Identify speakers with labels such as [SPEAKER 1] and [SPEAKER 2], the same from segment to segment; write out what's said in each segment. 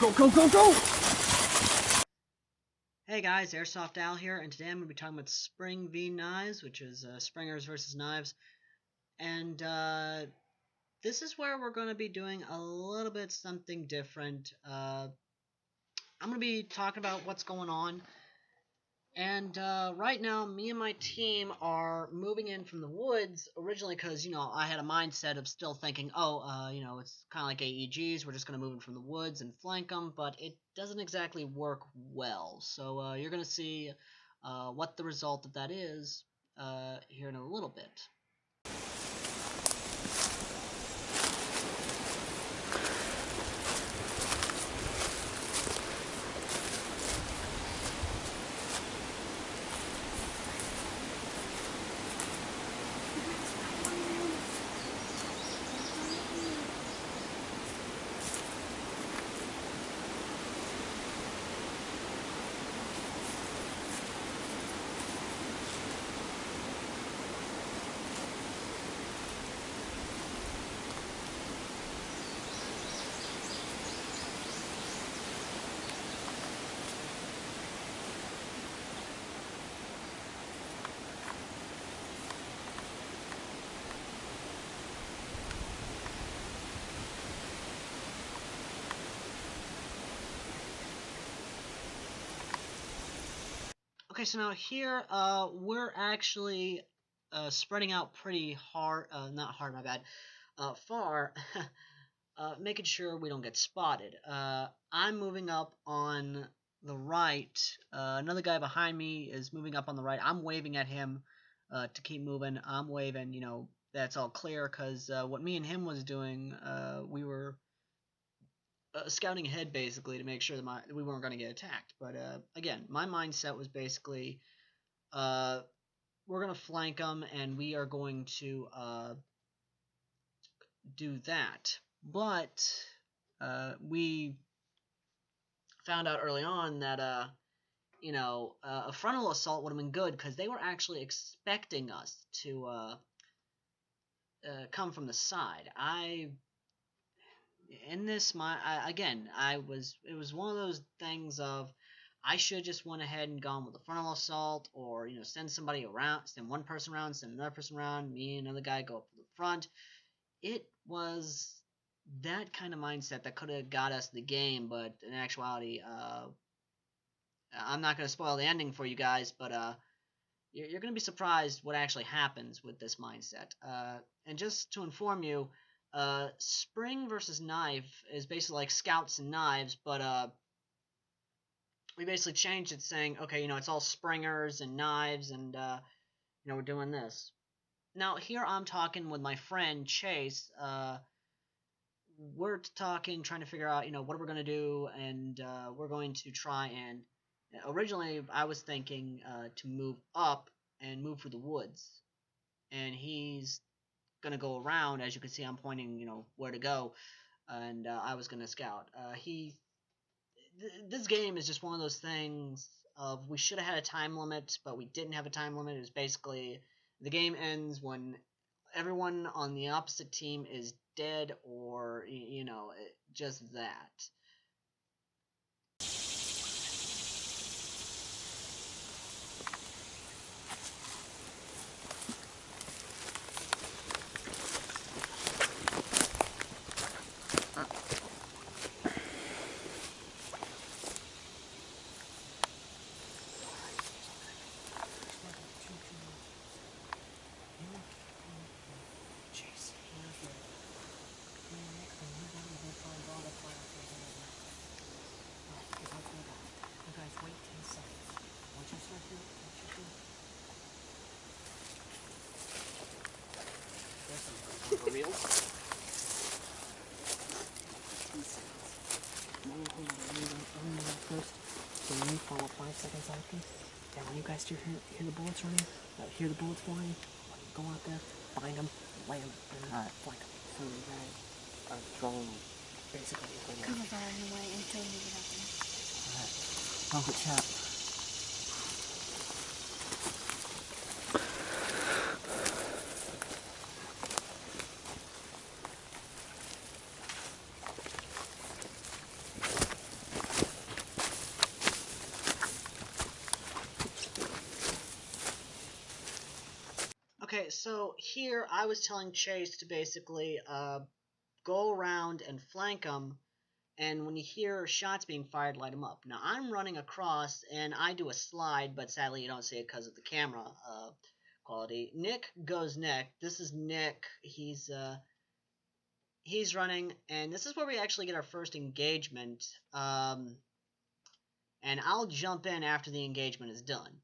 [SPEAKER 1] Go, go, go, go!
[SPEAKER 2] Hey guys, AirsoftAL here, and today I'm going to be talking about Spring v Knives, which is Springers versus Knives. And this is where we're going to be doing a little bit something different. I'm going to be talking about what's going on. And right now, me and my team are moving in from the woods, originally because, I had a mindset of still thinking, it's kind of like AEGs, we're just going to move in from the woods and flank them, but it doesn't exactly work well. So you're going to see what the result of that is here in a little bit. Okay, so now here we're actually spreading out pretty hard, not hard, my bad, far, making sure we don't get spotted. I'm moving up on the right. Another guy behind me is moving up on the right. I'm waving at him to keep moving. I'm waving, that's all clear, because what me and him was doing, we were scouting ahead basically to make sure that we weren't going to get attacked. But again, my mindset was basically we're going to flank them and we are going to do that. But we found out early on that a frontal assault would have been good because they were actually expecting us to come from the side. It was one of those things of I should just went ahead and gone with the frontal assault, or send somebody around, send one person around, send another person around, me and another guy go up to the front. It was that kind of mindset that could have got us the game, but in actuality, I'm not going to spoil the ending for you guys, but you're going to be surprised what actually happens with this mindset. And just to inform you, Spring versus Knife is basically like Scouts and Knives, but we basically changed it saying, okay, it's all Springers and Knives, and we're doing this. Now here I'm talking with my friend Chase. We're talking, trying to figure out, what we're going to do, and we're going to try and... Originally, I was thinking to move up and move through the woods, and he's going to go around. As you can see, I'm pointing, where to go, and I was going to scout. This game is just one of those things of we should have had a time limit, but we didn't have a time limit. It was basically the game ends when everyone on the opposite team is dead, or just that.
[SPEAKER 1] For real? First, so when you follow 5 seconds after, and when you guys hear the bullets running, hear the bullets flying, go out there, find them, lay them, and flank them. So you guys are throwing, basically,
[SPEAKER 3] Cover fire in the way until you get out there.
[SPEAKER 1] Alright. Oh, good shot.
[SPEAKER 2] Okay, so here I was telling Chase to basically go around and flank them, and when you hear shots being fired, light them up. Now I'm running across, and I do a slide, but sadly you don't see it because of the camera quality. Nick goes Nick. This is Nick. He's running, and this is where we actually get our first engagement. And I'll jump in after the engagement is done.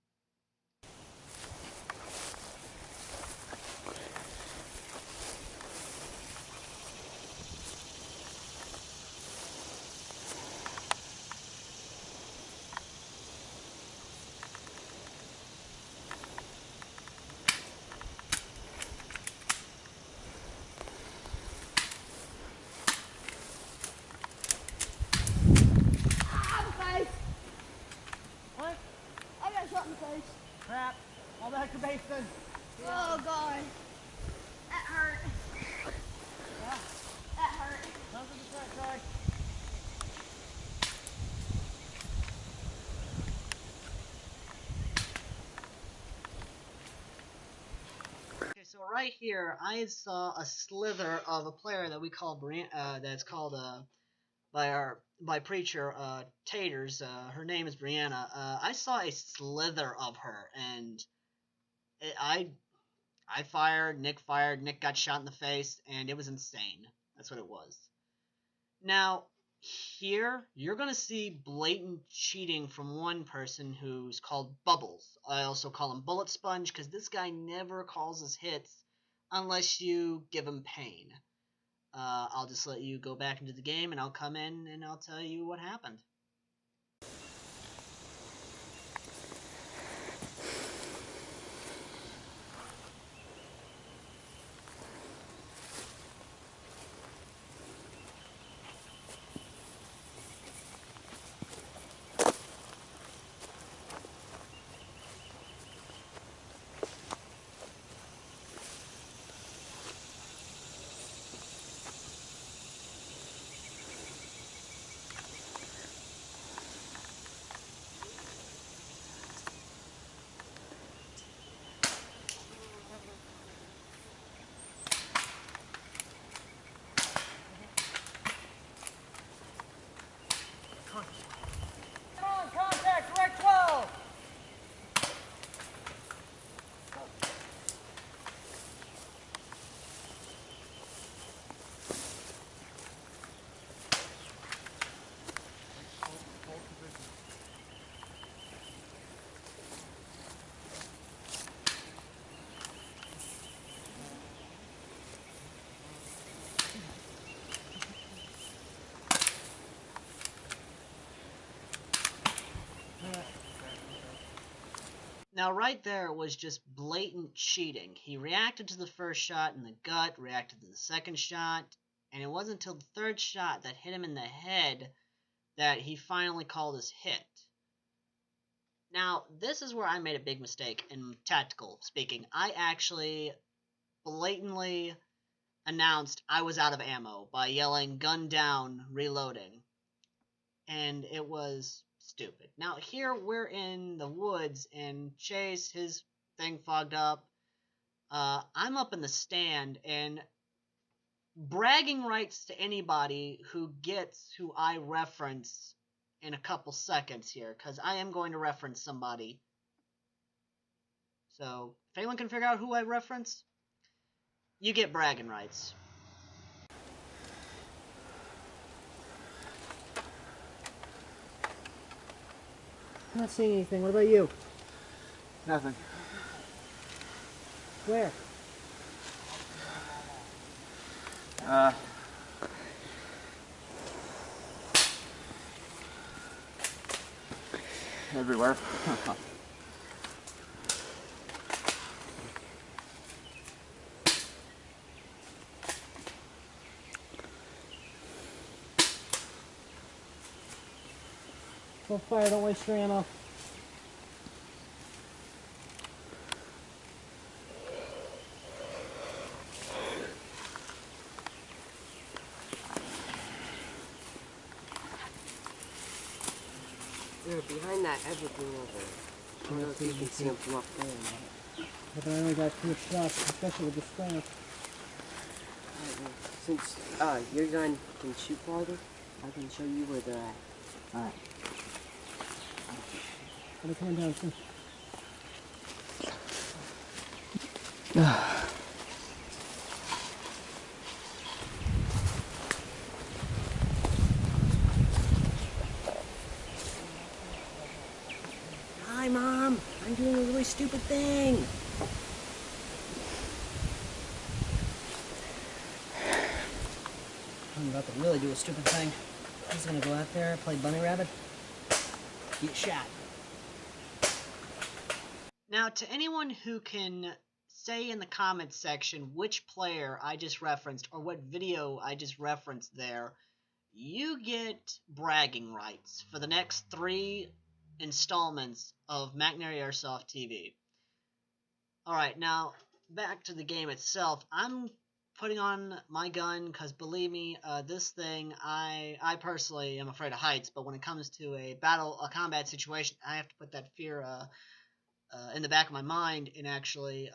[SPEAKER 1] What?
[SPEAKER 3] I got shot in the face.
[SPEAKER 1] Crap. All back to base then.
[SPEAKER 3] Oh god. That hurt.
[SPEAKER 1] Yeah.
[SPEAKER 3] That hurt.
[SPEAKER 1] Sounds like a threat, Troy.
[SPEAKER 2] Okay, so right here, I saw a slither of a player that we call that's called by preacher Taters. Her name is Brianna. I saw a slither of her, and I fired, Nick got shot in the face, and it was insane. That's what it was. Now, here, you're going to see blatant cheating from one person who's called Bubbles. I also call him Bullet Sponge, because this guy never calls his hits unless you give him pain. I'll just let you go back into the game, and I'll come in, and I'll tell you what happened.
[SPEAKER 1] Come on, contact, direct 12.
[SPEAKER 2] Now, right there was just blatant cheating. He reacted to the first shot in the gut, reacted to the second shot, and it wasn't until the third shot that hit him in the head that he finally called his hit. Now, this is where I made a big mistake in tactical speaking. I actually blatantly announced I was out of ammo by yelling gun down, reloading. And it was stupid. Now, here we're in the woods, and Chase, his thing fogged up. I'm up in the stand, and bragging rights to anybody who gets who I reference in a couple seconds here, because I am going to reference somebody. So, if anyone can figure out who I reference, you get bragging rights.
[SPEAKER 1] I'm not seeing anything. What about you?
[SPEAKER 4] Nothing.
[SPEAKER 1] Where?
[SPEAKER 4] Everywhere.
[SPEAKER 1] Don't fire, don't waste your ammo.
[SPEAKER 5] They're behind that evergreen over there. I don't know if you can see them from up there.
[SPEAKER 1] But I only got 2 shots, especially with the sprayer.
[SPEAKER 4] Since your gun can shoot farther, I can show you where they're at.
[SPEAKER 1] Alright. They're coming down too.
[SPEAKER 4] Hi, Mom. I'm doing a really stupid thing.
[SPEAKER 1] I'm about to really do a stupid thing. I'm just gonna go out there, play bunny rabbit, get shot.
[SPEAKER 2] Now, to anyone who can say in the comments section which player I just referenced or what video I just referenced there, you get bragging rights for the next 3 installments of McNary Airsoft TV. Alright, now, back to the game itself. I'm putting on my gun because, believe me, this thing, I personally am afraid of heights, but when it comes to a combat situation, I have to put that fear in the back of my mind and actually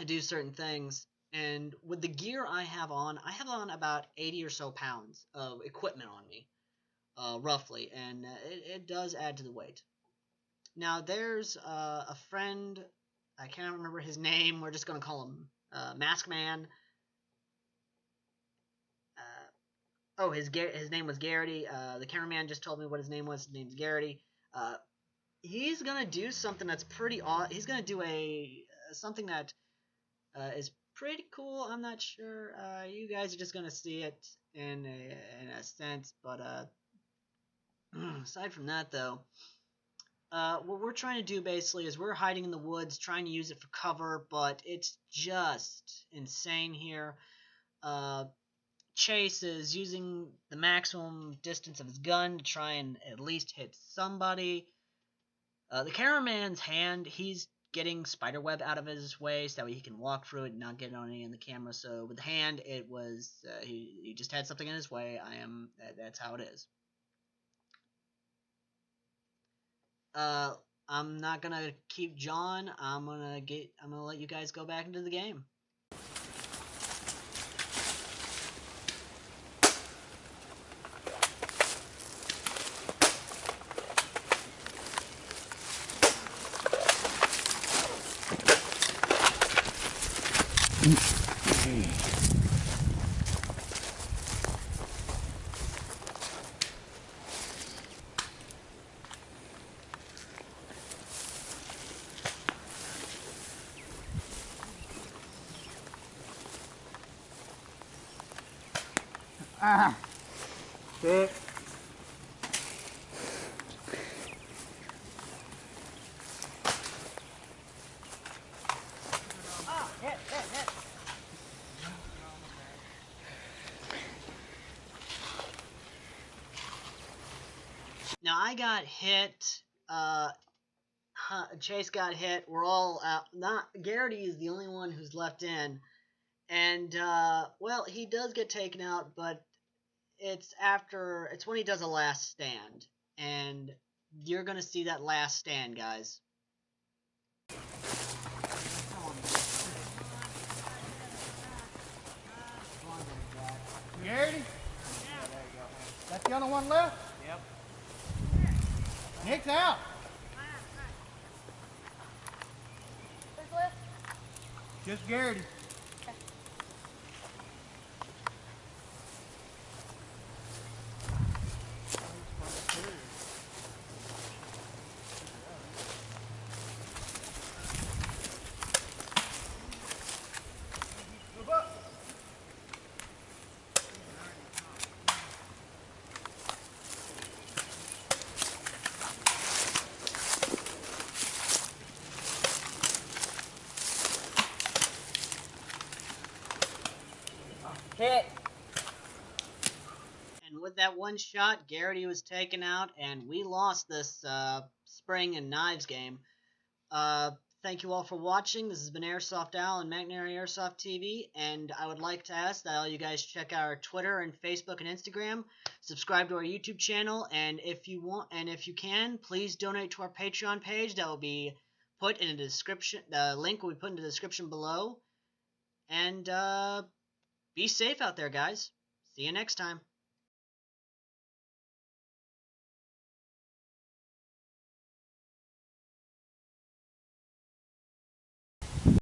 [SPEAKER 2] do certain things. And with the gear I have on about 80 or so pounds of equipment on me, roughly, and it does add to the weight. Now, there's a friend, I can't remember his name, we're just going to call him Mask Man. His name was Garrity. The cameraman just told me what his name was. His name's Garrity. He's going to do something that's pretty odd. He's going to do something that is pretty cool. I'm not sure. You guys are just going to see it in a sense. But aside from that, though, what we're trying to do basically is we're hiding in the woods, trying to use it for cover, but it's just insane here. Chase is using the maximum distance of his gun to try and at least hit somebody. The cameraman's hand, he's getting spiderweb out of his way so that he can walk through it and not get on any in the camera. So with the hand, it was he just had something in his way. That's how it is. I'm not gonna keep John. I'm gonna let you guys go back into the game.
[SPEAKER 1] Sit.
[SPEAKER 2] Now I got hit. Chase got hit. We're all out. Not Garrity is the only one who's left in, and well, he does get taken out, but it's when he does a last stand, and you're gonna see that last stand, guys.
[SPEAKER 5] Garrity? That's the only one left?
[SPEAKER 1] Yep.
[SPEAKER 5] Nick's out.
[SPEAKER 3] Who's left?
[SPEAKER 5] Just Garrity. Move up.
[SPEAKER 4] Hit.
[SPEAKER 2] And with that one shot, Garrity was taken out, and we lost this spring and knives game. Thank you all for watching. This has been AirsoftAL and McNary Airsoft TV, and I would like to ask that all you guys check out our Twitter and Facebook and Instagram, subscribe to our YouTube channel, and if you can, please donate to our Patreon page. That will be put in the description. The link will be put in the description below. And be safe out there, guys. See you next time.